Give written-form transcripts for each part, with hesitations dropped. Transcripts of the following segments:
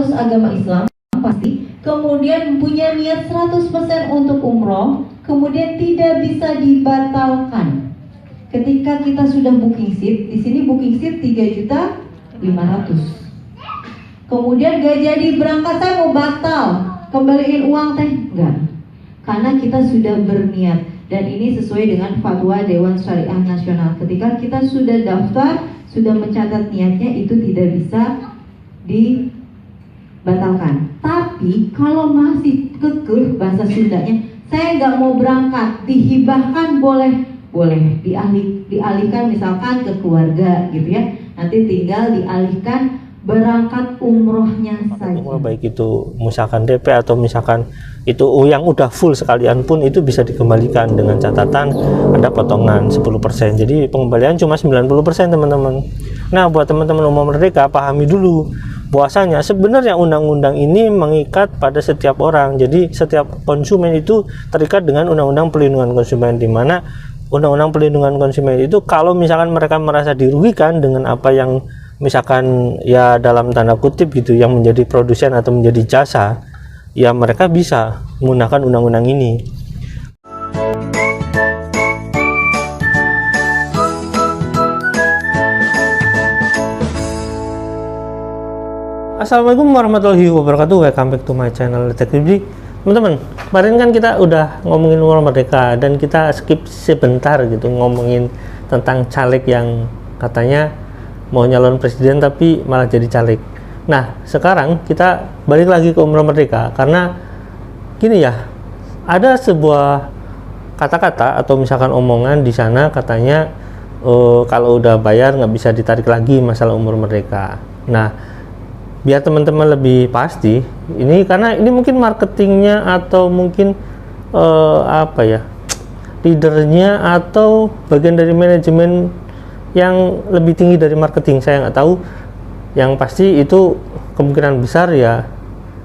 penganut agama Islam pasti, kemudian punya niat 100% untuk umroh, kemudian tidak bisa dibatalkan. Ketika kita sudah booking seat, di sini booking seat 3.500.000. Kemudian gak jadi berangkat, saya mau batal, kembaliin uang teh, enggak. Karena kita sudah berniat, dan ini sesuai dengan fatwa Dewan Syariah Nasional. Ketika kita sudah daftar, sudah mencatat niatnya, itu tidak bisa dibatalkan. Tapi kalau masih kekeh bahasa Sundanya, saya nggak mau berangkat, dihibahkan boleh dialihkan misalkan ke keluarga gitu ya. Nanti tinggal dialihkan berangkat umrohnya saja. Baik itu misalkan DP atau misalkan itu yang udah full sekalian pun itu bisa dikembalikan dengan catatan ada potongan 10%. Jadi pengembalian cuma 90% teman-teman. Nah, buat teman-teman umum merdeka, pahami dulu bahwasanya sebenarnya undang-undang ini mengikat pada setiap orang. Jadi setiap konsumen itu terikat dengan undang-undang perlindungan konsumen, di mana undang-undang perlindungan konsumen itu kalau misalkan mereka merasa dirugikan dengan apa yang misalkan ya dalam tanda kutip gitu yang menjadi produsen atau menjadi jasa, ya mereka bisa menggunakan undang-undang ini. Assalamualaikum warahmatullahi wabarakatuh. Welcome back to my channel Detektif. Teman-teman, kemarin kan kita udah ngomongin umroh merdeka dan kita skip sebentar gitu ngomongin tentang caleg yang katanya mau nyalon presiden tapi malah jadi caleg. Nah, sekarang kita balik lagi ke umroh merdeka karena gini ya, ada sebuah kata-kata atau misalkan omongan di sana katanya kalau udah bayar nggak bisa ditarik lagi masalah umroh merdeka. Nah, biar teman-teman lebih pasti, ini karena ini mungkin marketingnya atau mungkin leadernya atau bagian dari manajemen yang lebih tinggi dari marketing, saya nggak tahu. Yang pasti itu kemungkinan besar ya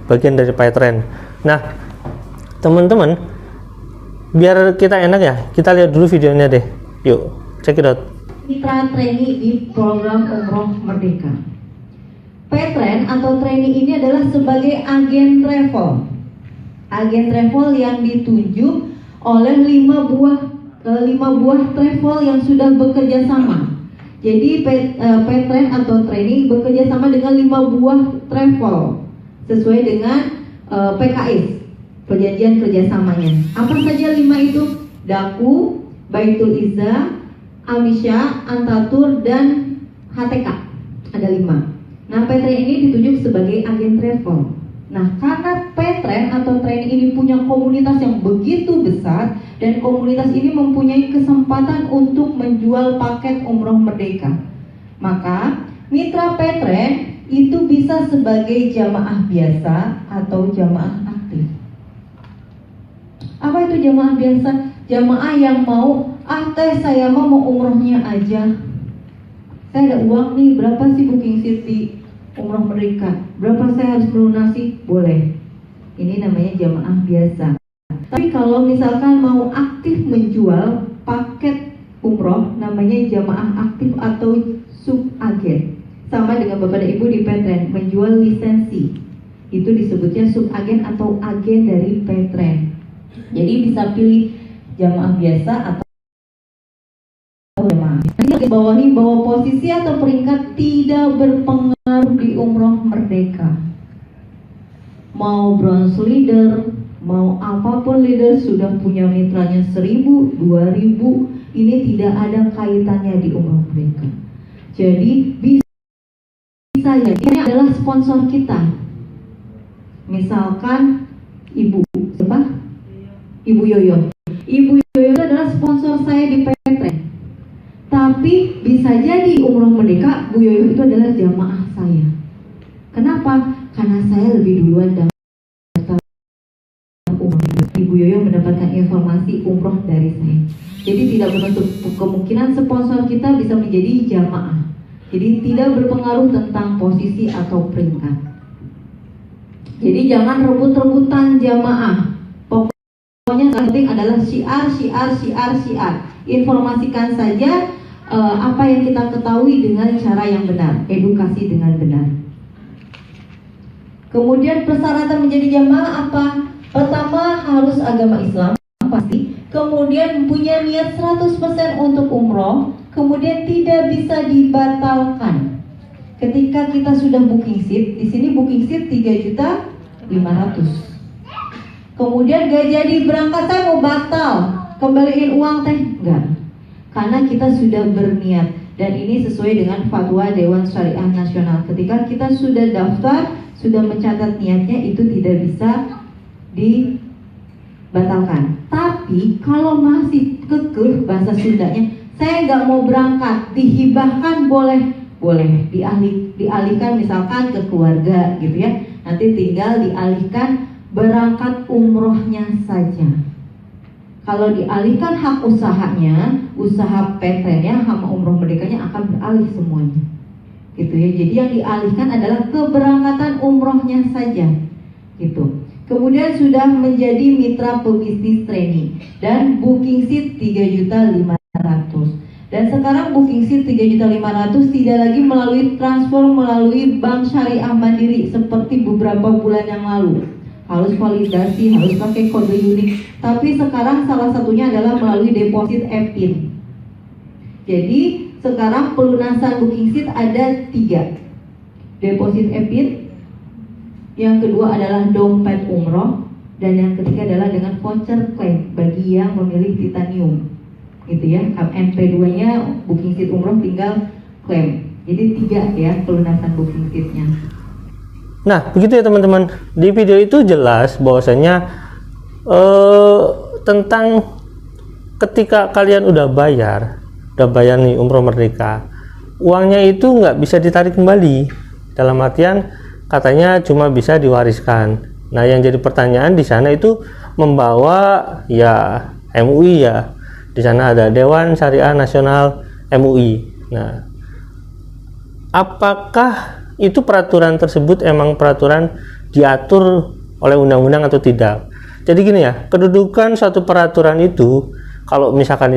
bagian dari Paytrend. Nah, teman-teman, biar kita enak ya, kita lihat dulu videonya deh. Yuk, check it out. Mitra trainee di program umroh merdeka. Paytrend atau trainee ini adalah sebagai agen travel. Agen travel yang ditunjuk oleh 5 buah travel yang sudah bekerja sama. Jadi Paytrend atau trainee bekerja sama dengan 5 buah travel sesuai dengan PKS, perjanjian kerjasamanya. Apa saja 5 itu? Daku, Baitul Izza, Amisha, Antatur, dan HTK. Ada 5. Nah, Paytrend ini ditunjuk sebagai agen travel. Nah, karena Paytrend atau trainee ini punya komunitas yang begitu besar dan komunitas ini mempunyai kesempatan untuk menjual paket umroh merdeka, maka mitra Paytrend itu bisa sebagai jamaah biasa atau jamaah aktif. Apa itu jamaah biasa? Jamaah yang mau, saya mau umrohnya aja. Saya ada uang nih, berapa sih booking seat di umroh merdeka? Berapa saya harus melunasi? Boleh. Ini namanya jamaah biasa. Tapi kalau misalkan mau aktif menjual paket umroh, namanya jamaah aktif atau subagen. Sama dengan Bapak dan Ibu di Paytrend, menjual lisensi. Itu disebutnya subagen atau agen dari Paytrend. Jadi bisa pilih jamaah biasa atau jamaah. Ini bawahi bahwa posisi atau peringkat tidak berpengaruh di umroh merdeka. Mau bronze leader, mau apapun leader, sudah punya mitranya 1.000, 2.000, ini tidak ada kaitannya di umroh merdeka. Jadi bisa ya, ini adalah sponsor kita. Misalkan Ibu siapa? Ibu Yoyo. Ibu Yoyo itu adalah sponsor saya di Paytrend. Tapi bisa jadi umroh merdeka Bu Yoyo itu adalah jamaah saya. Kenapa? Karena saya lebih duluan daftar umroh. Ibu Yoyo mendapatkan informasi umroh dari saya. Jadi tidak menutup kemungkinan sponsor kita bisa menjadi jamaah. Jadi tidak berpengaruh tentang posisi atau peringkat. Jadi jangan rebut-rebutan jamaah. Pokoknya yang penting adalah syiar. Informasikan saja apa yang kita ketahui dengan cara yang benar, edukasi dengan benar. Kemudian persyaratan menjadi jamaah apa? Pertama harus agama Islam pasti. Kemudian punya niat 100% untuk umroh. Kemudian tidak bisa dibatalkan. Ketika kita sudah booking seat, di sini booking seat 3.500.000. Kemudian gak jadi berangkat, saya mau batal, kembaliin uang teh, enggak. Karena kita sudah berniat. Dan ini sesuai dengan fatwa Dewan Syariah Nasional. Ketika kita sudah daftar, sudah mencatat niatnya, itu tidak bisa dibatalkan. Tapi kalau masih kekeh bahasa Sundanya, saya nggak mau berangkat, dihibahkan boleh dialihkan misalkan ke keluarga gitu ya. Nanti tinggal dialihkan berangkat umrohnya saja. Kalau dialihkan hak usahanya, usaha petrennya sama umroh merdekanya akan beralih semuanya. Gitu ya. Jadi yang dialihkan adalah keberangkatan umrohnya saja. Gitu. Kemudian sudah menjadi mitra pebisnis trainee dan booking seat 3.500.000. Dan sekarang booking seat 3.500.000 tidak lagi melalui transfer melalui bank syariah mandiri seperti beberapa bulan yang lalu. Harus validasi, harus pakai kode unik. Tapi sekarang salah satunya adalah melalui deposit e-pin. Jadi sekarang pelunasan booking seat ada 3. Deposit e-pin, yang kedua adalah dompet umroh, dan yang ketiga adalah dengan voucher claim bagi yang memilih titanium. Gitu ya, NP2-nya booking seat umroh tinggal klaim. Jadi 3 ya pelunasan booking seatnya. Nah, begitu ya teman-teman. Di video itu jelas bahwasanya tentang ketika kalian udah bayar nih umroh merdeka, uangnya itu nggak bisa ditarik kembali. Dalam artian katanya cuma bisa diwariskan. Nah, yang jadi pertanyaan di sana itu membawa ya MUI ya. Di sana ada Dewan Syariah Nasional MUI. Nah, apakah itu peraturan tersebut emang peraturan diatur oleh undang-undang atau tidak? Jadi gini ya, kedudukan suatu peraturan itu, kalau misalkan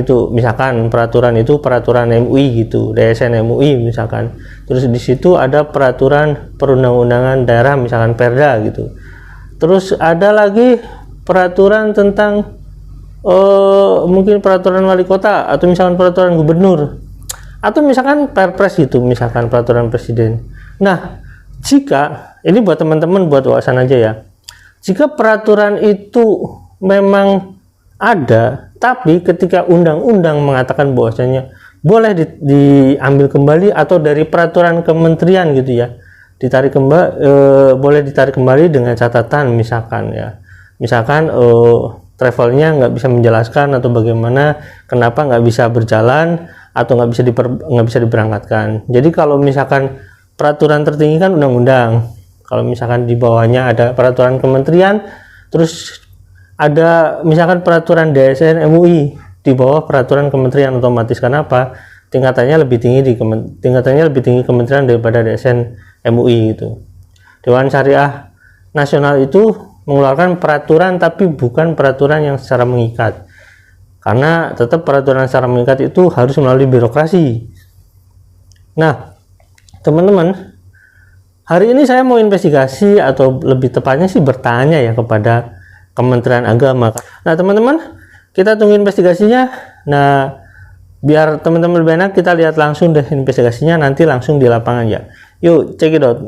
peraturan itu peraturan MUI gitu, DSN MUI misalkan, terus di situ ada peraturan perundang-undangan daerah misalkan Perda gitu, terus ada lagi peraturan tentang mungkin peraturan wali kota atau misalkan peraturan gubernur atau misalkan Perpres gitu, misalkan peraturan presiden. Nah, jika ini buat teman-teman buat wawasan aja ya, jika peraturan itu memang ada, tapi ketika undang-undang mengatakan bahwasanya boleh diambil kembali atau dari peraturan kementerian gitu ya, ditarik kembali, boleh ditarik kembali dengan catatan misalkan ya, misalkan travelnya nggak bisa menjelaskan atau bagaimana kenapa nggak bisa berjalan atau nggak bisa diberangkatkan. Jadi kalau misalkan peraturan tertinggi kan undang-undang, kalau misalkan di bawahnya ada peraturan kementerian, terus ada misalkan peraturan DSN MUI di bawah peraturan kementerian, otomatis kenapa tingkatannya lebih tinggi kementerian daripada DSN MUI gitu. Dewan Syariah Nasional itu mengeluarkan peraturan tapi bukan peraturan yang secara mengikat, karena tetap peraturan secara mengikat itu harus melalui birokrasi. Nah teman-teman, hari ini saya mau investigasi atau lebih tepatnya sih bertanya ya kepada Kementerian Agama. Nah teman-teman, kita tunggu investigasinya. Nah biar teman-teman lebih enak, kita lihat langsung deh investigasinya nanti langsung di lapangan ya. Yuk check it out.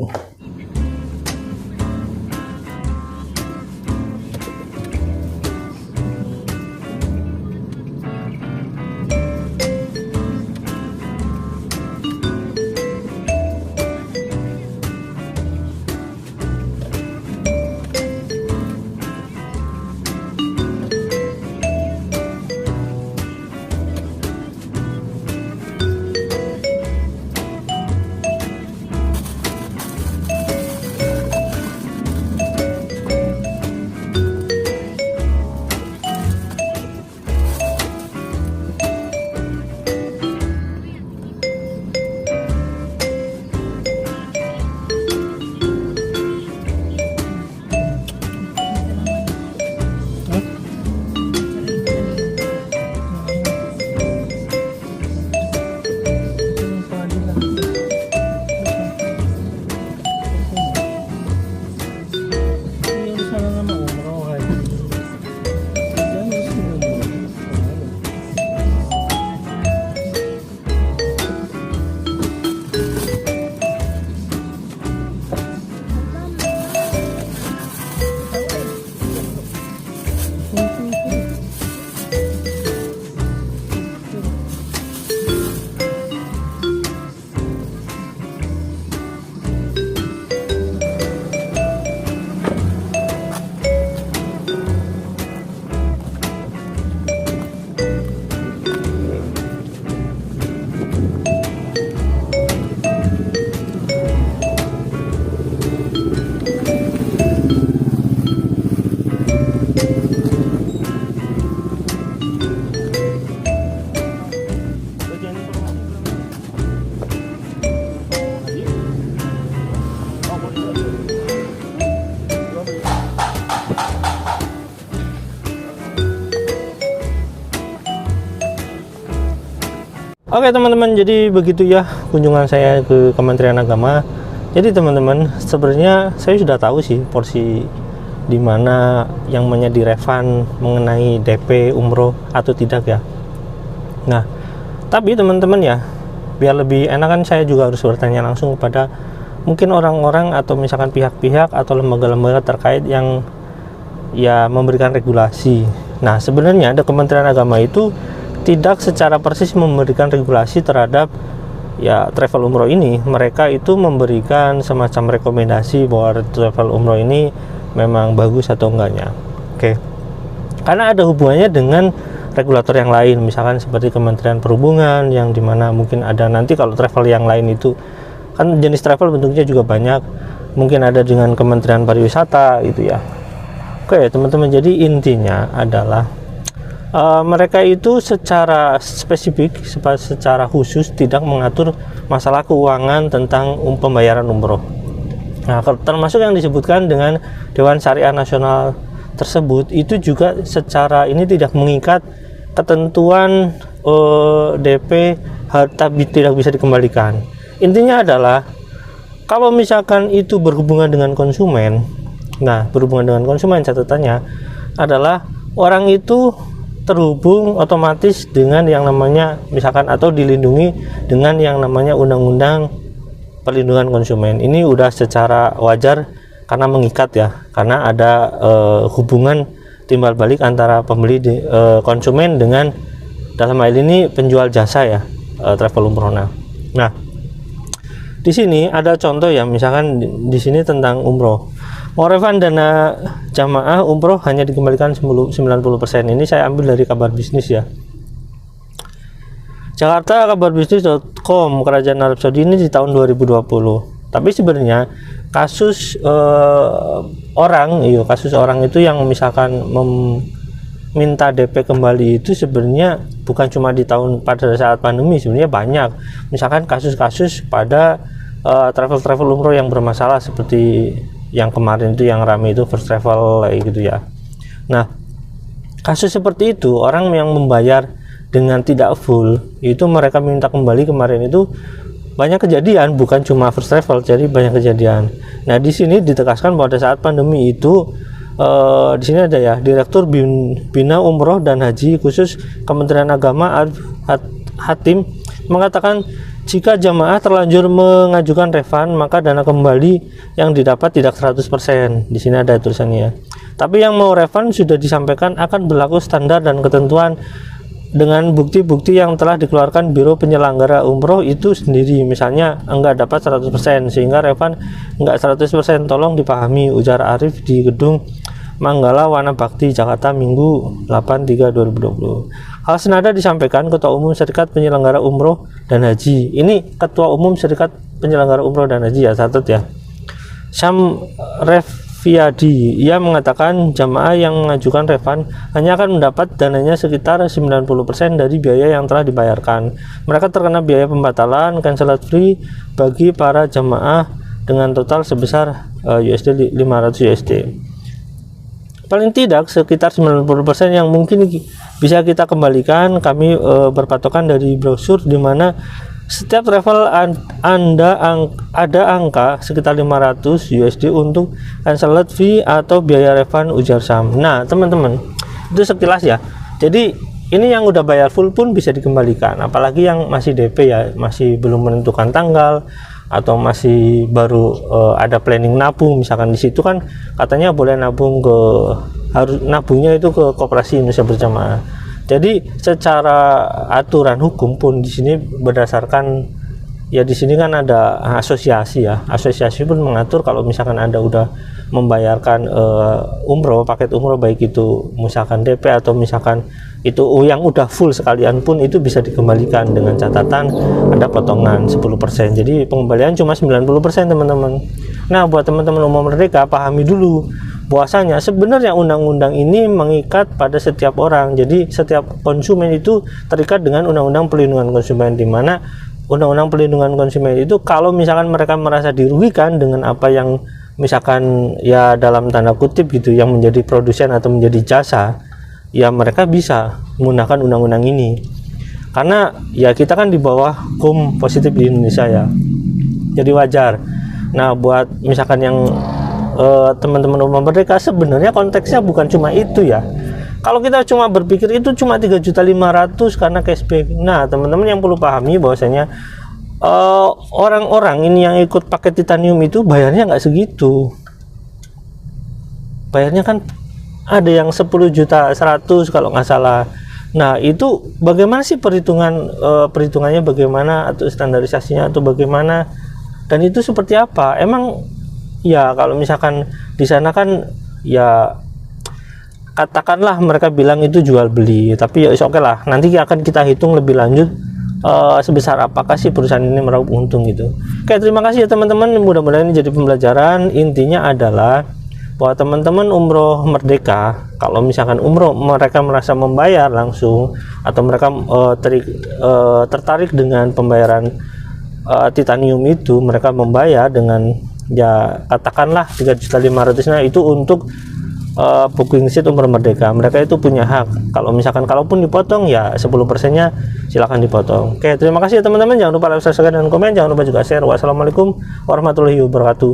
Oke teman-teman, jadi begitu ya kunjungan saya ke Kementerian Agama. Jadi teman-teman, sebenarnya saya sudah tahu sih porsi di mana yang menjadi refund mengenai DP umroh atau tidak ya. Nah, tapi teman-teman ya, biar lebih enak kan saya juga harus bertanya langsung kepada mungkin orang-orang atau misalkan pihak-pihak atau lembaga-lembaga terkait yang ya memberikan regulasi. Nah, sebenarnya ada Kementerian Agama itu tidak secara persis memberikan regulasi terhadap ya travel umroh ini. Mereka itu memberikan semacam rekomendasi bahwa travel umroh ini memang bagus atau enggaknya. Oke. Karena ada hubungannya dengan regulator yang lain, misalkan seperti Kementerian Perhubungan, yang dimana mungkin ada nanti kalau travel yang lain itu kan jenis travel bentuknya juga banyak, mungkin ada dengan Kementerian Pariwisata gitu ya. Oke teman-teman, jadi intinya adalah mereka itu secara spesifik, secara khusus tidak mengatur masalah keuangan tentang pembayaran umroh. Nah, termasuk yang disebutkan dengan Dewan Syariah Nasional tersebut itu juga secara ini tidak mengikat ketentuan DP tapi tidak bisa dikembalikan. Intinya adalah kalau misalkan itu berhubungan dengan konsumen, nah berhubungan dengan konsumen catatannya adalah orang itu terhubung otomatis dengan yang namanya misalkan atau dilindungi dengan yang namanya Undang-Undang Perlindungan Konsumen. Ini udah secara wajar karena mengikat ya, karena ada hubungan timbal balik antara pembeli konsumen dengan dalam hal ini penjual jasa ya, travel umroh. Nah, di sini ada contoh ya, misalkan di sini tentang umroh. Mau refund dana jamaah umroh hanya dikembalikan 90%. Ini saya ambil dari Kabar Bisnis ya. Jakarta, kabarbisnis.com, Kerajaan Arab Saudi ini di tahun 2020. Tapi sebenarnya kasus orang itu yang misalkan meminta DP kembali itu sebenarnya bukan cuma di tahun pada saat pandemi, sebenarnya banyak. Misalkan kasus-kasus pada travel umroh yang bermasalah seperti yang kemarin itu yang ramai itu first travel gitu ya. Nah, kasus seperti itu orang yang membayar dengan tidak full itu mereka minta kembali kemarin itu banyak kejadian, bukan cuma first travel, jadi banyak kejadian. Nah, di sini ditegaskan pada saat pandemi itu di sini ada ya Direktur Bina Umroh dan Haji khusus Kementerian Agama Hatim mengatakan jika jamaah terlanjur mengajukan refund, maka dana kembali yang didapat tidak 100%. Di sini ada tulisannya. Tapi yang mau refund sudah disampaikan akan berlaku standar dan ketentuan dengan bukti-bukti yang telah dikeluarkan Biro Penyelenggara Umroh itu sendiri. Misalnya enggak dapat 100% sehingga refund enggak 100%. Tolong dipahami, ujar Arif di Gedung Manggala Wana Bakti Jakarta Minggu 8/3/2020. Hal senada disampaikan Ketua Umum Serikat Penyelenggara Umroh dan Haji. Ini Ketua Umum Serikat Penyelenggara Umroh dan Haji ya, catat ya. Syam Reviadi, ia mengatakan jamaah yang mengajukan refund hanya akan mendapat dananya sekitar 90% dari biaya yang telah dibayarkan. Mereka terkena biaya pembatalan cancelled fee bagi para jamaah dengan total sebesar USD 500 USD. Paling tidak sekitar 90% yang mungkin bisa kita kembalikan. Kami berpatokan dari brosur di mana setiap travel ada angka sekitar 500 USD untuk cancelled fee atau biaya refund, ujar Sam. Nah teman-teman, itu sekilas ya. Jadi ini yang udah bayar full pun bisa dikembalikan, apalagi yang masih DP ya, masih belum menentukan tanggal atau masih baru ada planning nabung. Misalkan di situ kan katanya boleh nabung harus nabungnya itu ke Koperasi Indonesia Berjamaah. Jadi secara aturan hukum pun di sini berdasarkan ya, di sini kan ada asosiasi ya. Asosiasi pun mengatur kalau misalkan Anda udah membayarkan umroh, paket umroh baik itu misalkan DP atau misalkan itu yang udah full sekalian pun itu bisa dikembalikan dengan catatan ada potongan 10%. Jadi pengembalian cuma 90% teman-teman. Nah, buat teman-teman umum merdeka, pahami dulu bahwasanya sebenarnya undang-undang ini mengikat pada setiap orang. Jadi setiap konsumen itu terikat dengan Undang-Undang Perlindungan Konsumen, di mana Undang-Undang Perlindungan Konsumen itu kalau misalkan mereka merasa dirugikan dengan apa yang misalkan ya dalam tanda kutip gitu yang menjadi produsen atau menjadi jasa, ya mereka bisa menggunakan undang-undang ini. karena ya kita kan di bawah hukum positif di Indonesia ya, jadi wajar. Nah buat misalkan yang teman-teman Rumah Merdeka, sebenarnya konteksnya bukan cuma itu ya. Kalau kita cuma berpikir itu cuma 3.500.000 karena cashback, nah teman-teman yang perlu pahami bahwasanya orang-orang ini yang ikut paket titanium itu bayarnya nggak segitu. Bayarnya kan ada yang 10.100.000 kalau nggak salah. Nah itu bagaimana sih perhitungannya bagaimana, atau standarisasinya atau bagaimana, dan itu seperti apa? Emang ya kalau misalkan di sana kan ya katakanlah mereka bilang itu jual beli, tapi ya oke lah, nanti akan kita hitung lebih lanjut sebesar apakah sih perusahaan ini meraup untung gitu. Oke, terima kasih ya teman-teman, mudah-mudahan ini jadi pembelajaran. Intinya adalah bahwa teman-teman umroh merdeka, kalau misalkan umroh mereka merasa membayar langsung atau mereka tertarik dengan pembayaran titanium itu, mereka membayar dengan ya katakanlah 3.500.000, nah itu untuk booking seat umroh merdeka. Mereka itu punya hak, kalau misalkan kalaupun dipotong ya 10%-nya silahkan dipotong. Oke, terima kasih ya teman-teman, jangan lupa like, subscribe, dan komen, jangan lupa juga share. Wassalamualaikum warahmatullahi wabarakatuh.